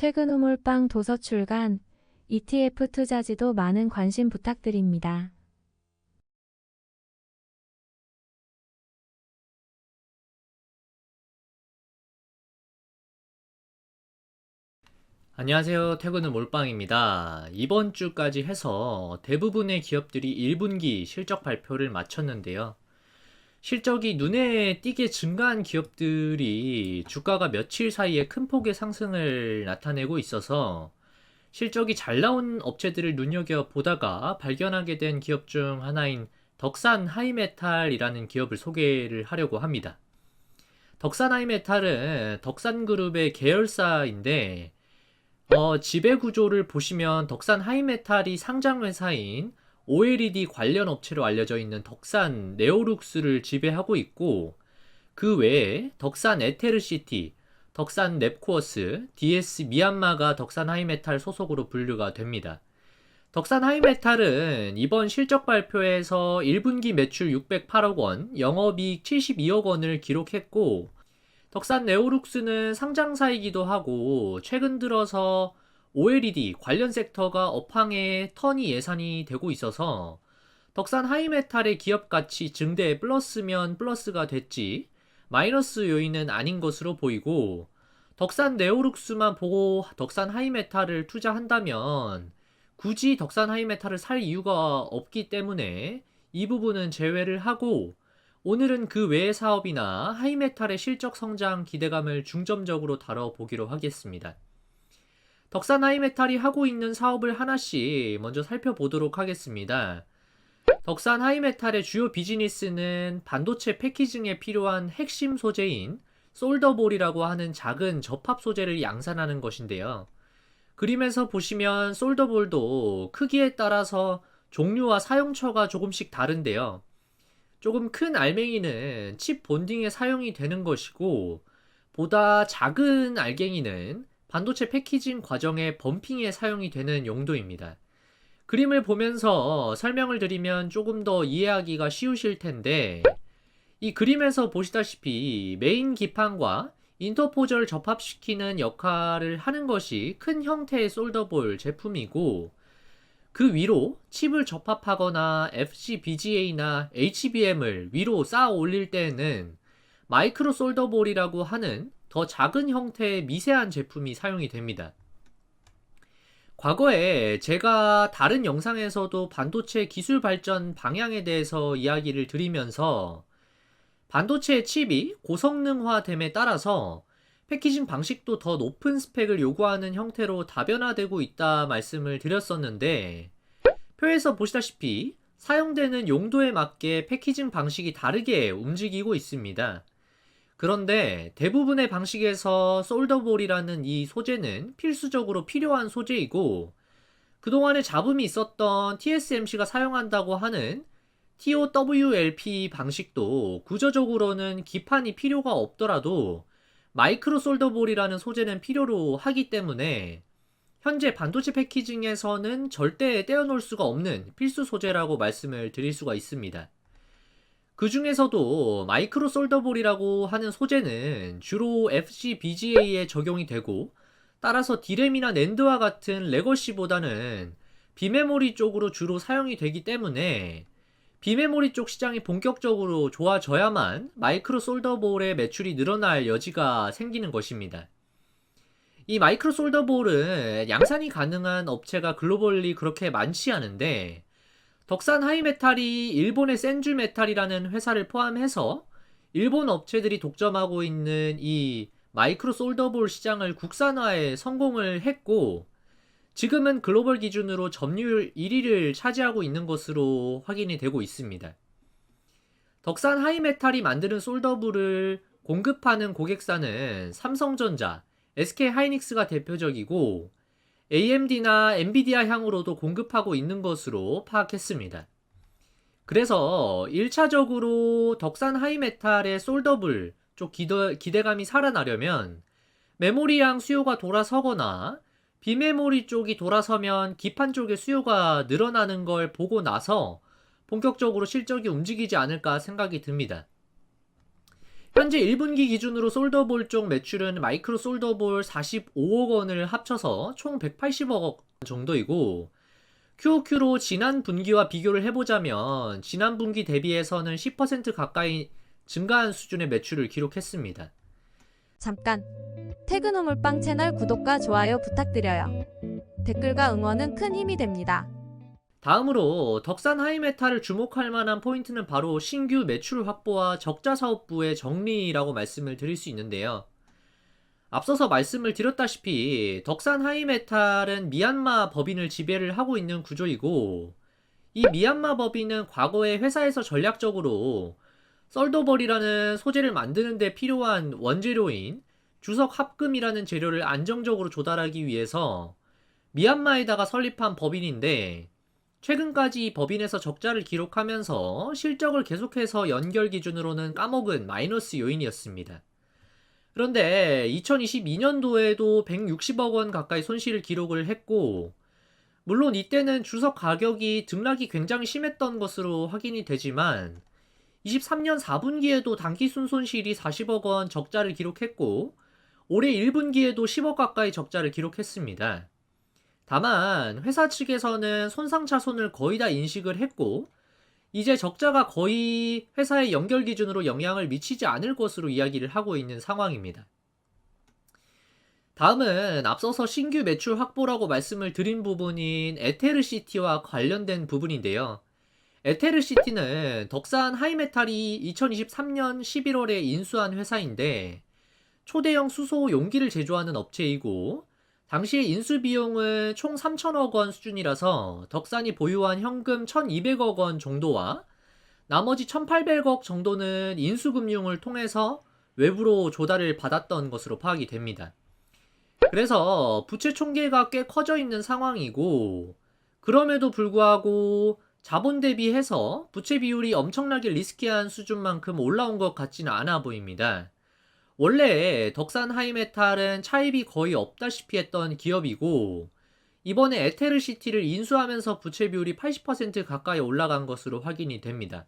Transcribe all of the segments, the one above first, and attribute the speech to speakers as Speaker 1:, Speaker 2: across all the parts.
Speaker 1: 퇴근 후 몰빵 도서 출간, ETF 투자지도 많은 관심 부탁드립니다.
Speaker 2: 안녕하세요. 퇴근 후 몰빵입니다. 이번 주까지 해서 대부분의 기업들이 1분기 실적 발표를 마쳤는데요. 실적이 눈에 띄게 증가한 기업들이 주가가 며칠 사이에 큰 폭의 상승을 나타내고 있어서 실적이 잘 나온 업체들을 눈여겨보다가 발견하게 된 기업 중 하나인 덕산 하이메탈이라는 기업을 소개를 하려고 합니다. 덕산 하이메탈은 덕산그룹의 계열사인데 지배 구조를 보시면 덕산 하이메탈이 상장 회사인 OLED 관련 업체로 알려져 있는 덕산 네오룩스를 지배하고 있고, 그 외에 덕산 에테르시티, 덕산 랩코어스, DS 미얀마가 덕산 하이메탈 소속으로 분류가 됩니다. 덕산 하이메탈은 이번 실적 발표에서 1분기 매출 608억 원, 영업이익 72억 원을 기록했고, 덕산 네오룩스는 상장사이기도 하고 최근 들어서 OLED 관련 섹터가 업황에 턴이 예상이 되고 있어서 덕산 하이메탈의 기업 가치 증대에 플러스면 플러스가 됐지 마이너스 요인은 아닌 것으로 보이고, 덕산 네오룩스만 보고 덕산 하이메탈을 투자한다면 굳이 덕산 하이메탈을 살 이유가 없기 때문에 이 부분은 제외를 하고, 오늘은 그 외의 사업이나 하이메탈의 실적 성장 기대감을 중점적으로 다뤄보기로 하겠습니다. 덕산 하이메탈이 하고 있는 사업을 하나씩 먼저 살펴보도록 하겠습니다. 덕산 하이메탈의 주요 비즈니스는 반도체 패키징에 필요한 핵심 소재인 솔더볼이라고 하는 작은 접합 소재를 양산하는 것인데요. 그림에서 보시면 솔더볼도 크기에 따라서 종류와 사용처가 조금씩 다른데요. 조금 큰 알맹이는 칩 본딩에 사용이 되는 것이고, 보다 작은 알갱이는 반도체 패키징 과정의 범핑에 사용이 되는 용도입니다. 그림을 보면서 설명을 드리면 조금 더 이해하기가 쉬우실 텐데, 이 그림에서 보시다시피 메인 기판과 인터포저를 접합시키는 역할을 하는 것이 큰 형태의 솔더볼 제품이고, 그 위로 칩을 접합하거나 FCBGA나 HBM을 위로 쌓아 올릴 때에는 마이크로 솔더볼이라고 하는 더 작은 형태의 미세한 제품이 사용이 됩니다. 과거에 제가 다른 영상에서도 반도체 기술 발전 방향에 대해서 이야기를 드리면서 반도체 칩이 고성능화됨에 따라서 패키징 방식도 더 높은 스펙을 요구하는 형태로 다변화되고 있다 말씀을 드렸었는데, 표에서 보시다시피 사용되는 용도에 맞게 패키징 방식이 다르게 움직이고 있습니다. 그런데 대부분의 방식에서 솔더볼이라는 이 소재는 필수적으로 필요한 소재이고, 그동안에 잡음이 있었던 TSMC가 사용한다고 하는 TOWLP 방식도 구조적으로는 기판이 필요가 없더라도 마이크로 솔더볼이라는 소재는 필요로 하기 때문에 현재 반도체 패키징에서는 절대 떼어놓을 수가 없는 필수 소재라고 말씀을 드릴 수가 있습니다. 그 중에서도 마이크로 솔더볼이라고 하는 소재는 주로 FCBGA에 적용이 되고, 따라서 D램이나 낸드와 같은 레거시보다는 비메모리 쪽으로 주로 사용이 되기 때문에 비메모리 쪽 시장이 본격적으로 좋아져야만 마이크로 솔더볼의 매출이 늘어날 여지가 생기는 것입니다. 이 마이크로 솔더볼은 양산이 가능한 업체가 글로벌리 그렇게 많지 않은데, 덕산 하이메탈이 일본의 센주 메탈이라는 회사를 포함해서 일본 업체들이 독점하고 있는 이 마이크로 솔더볼 시장을 국산화에 성공을 했고, 지금은 글로벌 기준으로 점유율 1위를 차지하고 있는 것으로 확인이 되고 있습니다. 덕산 하이메탈이 만드는 솔더볼을 공급하는 고객사는 삼성전자, SK하이닉스가 대표적이고, AMD나 엔비디아 향으로도 공급하고 있는 것으로 파악했습니다. 그래서 1차적으로 덕산 하이메탈의 솔더볼 쪽 기대감이 살아나려면 메모리양 수요가 돌아서거나 비메모리 쪽이 돌아서면 기판 쪽의 수요가 늘어나는 걸 보고 나서 본격적으로 실적이 움직이지 않을까 생각이 듭니다. 현재 1분기 기준으로 솔더볼 쪽 매출은 마이크로 솔더볼 45억 원을 합쳐서 총 180억 원 정도이고, QOQ로 지난 분기와 비교를 해보자면 지난 분기 대비해서는 10% 가까이 증가한 수준의 매출을 기록했습니다.
Speaker 1: 잠깐! 퇴근 후 몰빵 채널 구독과 좋아요 부탁드려요. 댓글과 응원은 큰 힘이 됩니다.
Speaker 2: 다음으로 덕산 하이메탈을 주목할 만한 포인트는 바로 신규 매출 확보와 적자 사업부의 정리라고 말씀을 드릴 수 있는데요. 앞서서 말씀을 드렸다시피 덕산 하이메탈은 미얀마 법인을 지배를 하고 있는 구조이고, 이 미얀마 법인은 과거에 회사에서 전략적으로 썰도벌이라는 소재를 만드는 데 필요한 원재료인 주석 합금이라는 재료를 안정적으로 조달하기 위해서 미얀마에다가 설립한 법인인데, 최근까지 이 법인에서 적자를 기록하면서 실적을 계속해서 연결 기준으로는 까먹은 마이너스 요인이었습니다. 그런데 2022년도에도 160억 원 가까이 손실을 기록을 했고, 물론 이때는 주석 가격이 등락이 굉장히 심했던 것으로 확인이 되지만 23년 4분기에도 단기순 손실이 40억 원 적자를 기록했고, 올해 1분기에도 10억 가까이 적자를 기록했습니다. 다만 회사 측에서는 손상차손을 거의 다 인식을 했고, 이제 적자가 거의 회사의 연결 기준으로 영향을 미치지 않을 것으로 이야기를 하고 있는 상황입니다. 다음은 앞서서 신규 매출 확보라고 말씀을 드린 부분인 에테르시티와 관련된 부분인데요. 에테르시티는 덕산 하이메탈이 2023년 11월에 인수한 회사인데, 초대형 수소 용기를 제조하는 업체이고, 당시의 인수 비용은 총 3천억 원 수준이라서 덕산이 보유한 현금 1,200억 원 정도와 나머지 1,800억 정도는 인수금융을 통해서 외부로 조달을 받았던 것으로 파악이 됩니다. 그래서 부채 총계가 꽤 커져 있는 상황이고, 그럼에도 불구하고 자본 대비해서 부채 비율이 엄청나게 리스키한 수준만큼 올라온 것 같지는 않아 보입니다. 원래 덕산 하이메탈은 차입이 거의 없다시피 했던 기업이고, 이번에 에테르시티를 인수하면서 부채 비율이 80% 가까이 올라간 것으로 확인이 됩니다.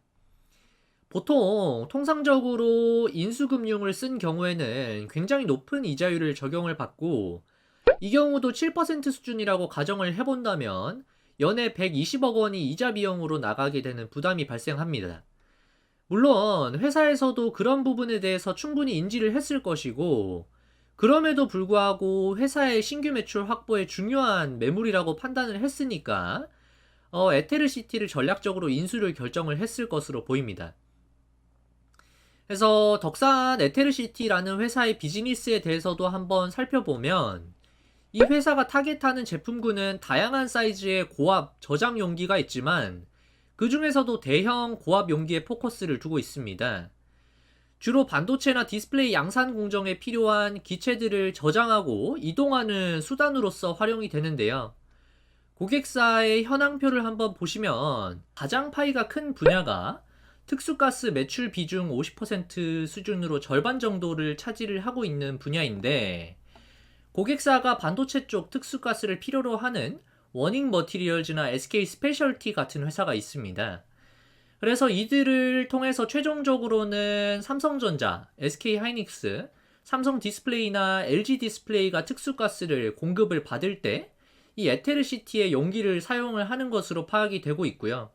Speaker 2: 보통 통상적으로 인수금융을 쓴 경우에는 굉장히 높은 이자율을 적용을 받고, 이 경우도 7% 수준이라고 가정을 해본다면 연에 120억 원이 이자 비용으로 나가게 되는 부담이 발생합니다. 물론 회사에서도 그런 부분에 대해서 충분히 인지를 했을 것이고, 그럼에도 불구하고 회사의 신규 매출 확보에 중요한 매물이라고 판단을 했으니까 에테르시티를 전략적으로 인수를 결정을 했을 것으로 보입니다. 그래서 덕산 에테르시티라는 회사의 비즈니스에 대해서도 한번 살펴보면, 이 회사가 타겟하는 제품군은 다양한 사이즈의 고압 저장 용기가 있지만 그 중에서도 대형 고압 용기에 포커스를 두고 있습니다. 주로 반도체나 디스플레이 양산 공정에 필요한 기체들을 저장하고 이동하는 수단으로서 활용이 되는데요. 고객사의 현황표를 한번 보시면 가장 파이가 큰 분야가 특수가스 매출 비중 50% 수준으로 절반 정도를 차지를 하고 있는 분야인데, 고객사가 반도체 쪽 특수가스를 필요로 하는 워닝 머티리얼즈나 SK 스페셜티 같은 회사가 있습니다. 그래서 이들을 통해서 최종적으로는 삼성전자, SK 하이닉스, 삼성 디스플레이나 LG 디스플레이가 특수가스를 공급을 받을 때 이 에테르시티의 용기를 사용을 하는 것으로 파악이 되고 있고요.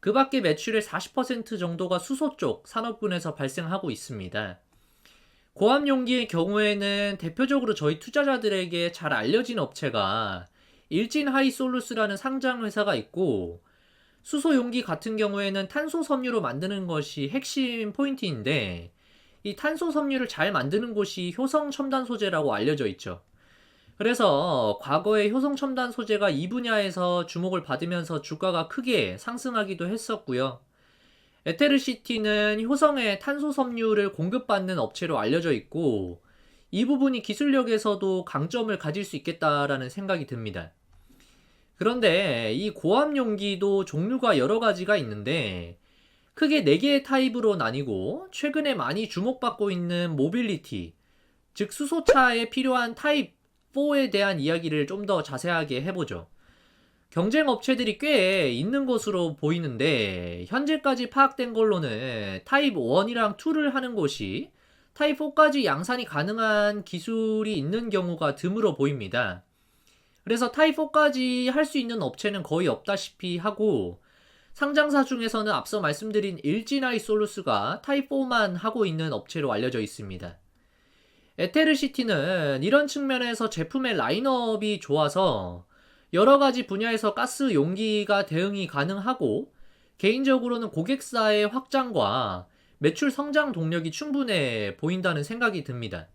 Speaker 2: 그 밖에 매출의 40% 정도가 수소 쪽 산업군에서 발생하고 있습니다. 고압 용기의 경우에는 대표적으로 저희 투자자들에게 잘 알려진 업체가 일진 하이솔루스라는 상장 회사가 있고, 수소 용기 같은 경우에는 탄소 섬유로 만드는 것이 핵심 포인트인데, 이 탄소 섬유를 잘 만드는 곳이 효성 첨단 소재라고 알려져 있죠. 그래서 과거에 효성 첨단 소재가 이 분야에서 주목을 받으면서 주가가 크게 상승하기도 했었고요. 에테르시티는 효성의 탄소 섬유를 공급받는 업체로 알려져 있고, 이 부분이 기술력에서도 강점을 가질 수 있겠다라는 생각이 듭니다. 그런데 이 고압 용기도 종류가 여러 가지가 있는데, 크게 4개의 타입으로 나뉘고, 최근에 많이 주목받고 있는 모빌리티, 즉 수소차에 필요한 타입 4에 대한 이야기를 좀 더 자세하게 해보죠. 경쟁 업체들이 꽤 있는 것으로 보이는데 현재까지 파악된 걸로는 타입 1이랑 2를 하는 곳이 타입 4까지 양산이 가능한 기술이 있는 경우가 드물어 보입니다. 그래서 타입 4까지 할 수 있는 업체는 거의 없다시피 하고 상장사 중에서는 앞서 말씀드린 일진아이솔루스가 타입 4만 하고 있는 업체로 알려져 있습니다. 에테르시티는 이런 측면에서 제품의 라인업이 좋아서 여러 가지 분야에서 가스 용기가 대응이 가능하고 개인적으로는 고객사의 확장과 매출 성장 동력이 충분해 보인다는 생각이 듭니다.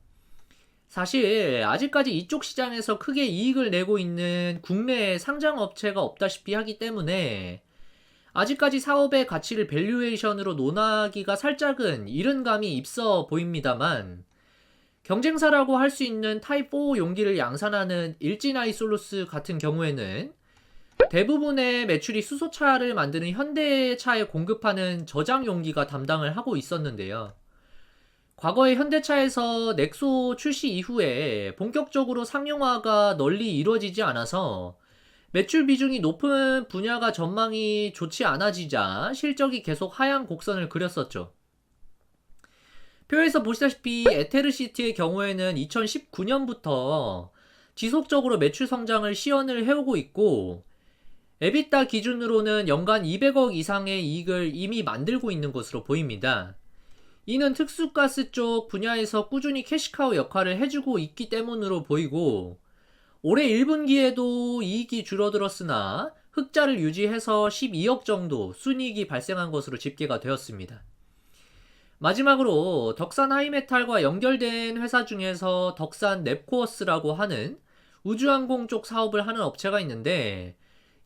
Speaker 2: 사실 아직까지 이쪽 시장에서 크게 이익을 내고 있는 국내 상장 업체가 없다시피 하기 때문에 아직까지 사업의 가치를 밸류에이션으로 논하기가 살짝은 이른 감이 있어 보입니다만 경쟁사라고 할 수 있는 타입 4 용기를 양산하는 일진아이솔루스 같은 경우에는 대부분의 매출이 수소차를 만드는 현대차에 공급하는 저장 용기가 담당을 하고 있었는데요. 과거에 현대차에서 넥소 출시 이후에 본격적으로 상용화가 널리 이루어지지 않아서 매출 비중이 높은 분야가 전망이 좋지 않아지자 실적이 계속 하향 곡선을 그렸었죠. 표에서 보시다시피 에테르시티의 경우에는 2019년부터 지속적으로 매출 성장을 시연을 해오고 있고 에비타 기준으로는 연간 200억 이상의 이익을 이미 만들고 있는 것으로 보입니다. 이는 특수가스 쪽 분야에서 꾸준히 캐시카우 역할을 해주고 있기 때문으로 보이고 올해 1분기에도 이익이 줄어들었으나 흑자를 유지해서 12억 정도 순이익이 발생한 것으로 집계가 되었습니다. 마지막으로 덕산 하이메탈과 연결된 회사 중에서 덕산 넵코어스라고 하는 우주항공 쪽 사업을 하는 업체가 있는데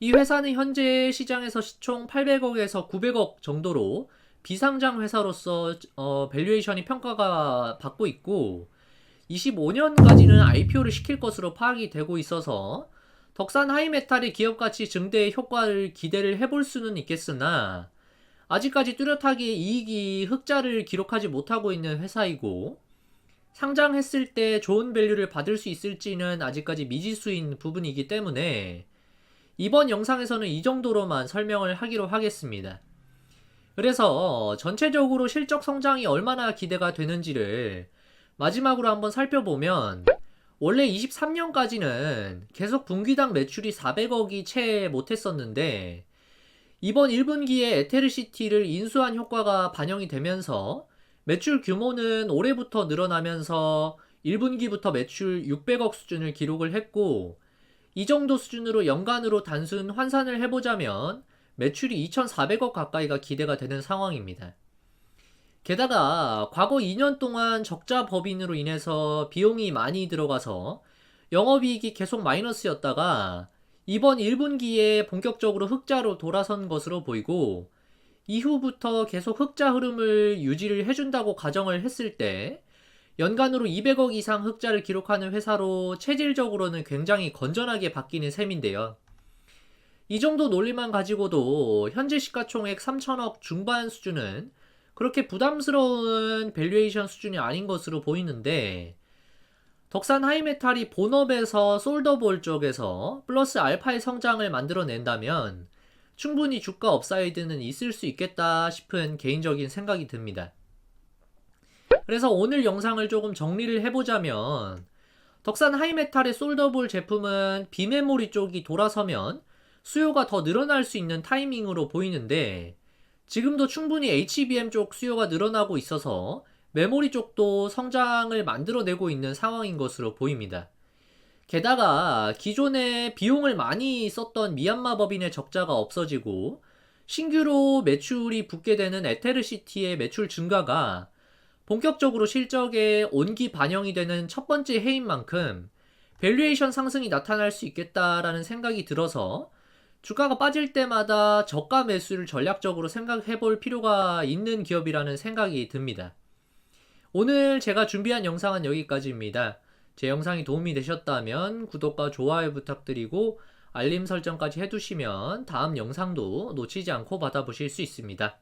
Speaker 2: 이 회사는 현재 시장에서 시총 800억에서 900억 정도로 비상장 회사로서 밸류에이션이 평가가 받고 있고 25년까지는 IPO를 시킬 것으로 파악이 되고 있어서 덕산 하이메탈의 기업가치 증대의 효과를 기대를 해볼 수는 있겠으나 아직까지 뚜렷하게 이익이 흑자를 기록하지 못하고 있는 회사이고 상장했을 때 좋은 밸류를 받을 수 있을지는 아직까지 미지수인 부분이기 때문에 이번 영상에서는 이 정도로만 설명을 하기로 하겠습니다. 그래서 전체적으로 실적 성장이 얼마나 기대가 되는지를 마지막으로 한번 살펴보면 원래 23년까지는 계속 분기당 매출이 400억이 채 못했었는데 이번 1분기에 에테르시티를 인수한 효과가 반영이 되면서 매출 규모는 올해부터 늘어나면서 1분기부터 매출 600억 수준을 기록을 했고 이 정도 수준으로 연간으로 단순 환산을 해보자면 매출이 2,400억 가까이가 기대가 되는 상황입니다. 게다가 과거 2년 동안 적자 법인으로 인해서 비용이 많이 들어가서 영업이익이 계속 마이너스였다가 이번 1분기에 본격적으로 흑자로 돌아선 것으로 보이고 이후부터 계속 흑자 흐름을 유지를 해준다고 가정을 했을 때 연간으로 200억 이상 흑자를 기록하는 회사로 체질적으로는 굉장히 건전하게 바뀌는 셈인데요. 이 정도 논리만 가지고도 현재 시가총액 3천억 중반 수준은 그렇게 부담스러운 밸류에이션 수준이 아닌 것으로 보이는데 덕산 하이메탈이 본업에서 솔더볼 쪽에서 플러스 알파의 성장을 만들어낸다면 충분히 주가 업사이드는 있을 수 있겠다 싶은 개인적인 생각이 듭니다. 그래서 오늘 영상을 조금 정리를 해보자면 덕산 하이메탈의 솔더볼 제품은 비메모리 쪽이 돌아서면 수요가 더 늘어날 수 있는 타이밍으로 보이는데 지금도 충분히 HBM 쪽 수요가 늘어나고 있어서 메모리 쪽도 성장을 만들어내고 있는 상황인 것으로 보입니다. 게다가 기존에 비용을 많이 썼던 미얀마 법인의 적자가 없어지고 신규로 매출이 붙게 되는 에테르시티의 매출 증가가 본격적으로 실적에 온기 반영이 되는 첫 번째 해인 만큼 밸류에이션 상승이 나타날 수 있겠다라는 생각이 들어서 주가가 빠질 때마다 저가 매수를 전략적으로 생각해 볼 필요가 있는 기업이라는 생각이 듭니다. 오늘 제가 준비한 영상은 여기까지입니다. 제 영상이 도움이 되셨다면 구독과 좋아요 부탁드리고 알림 설정까지 해두시면 다음 영상도 놓치지 않고 받아보실 수 있습니다.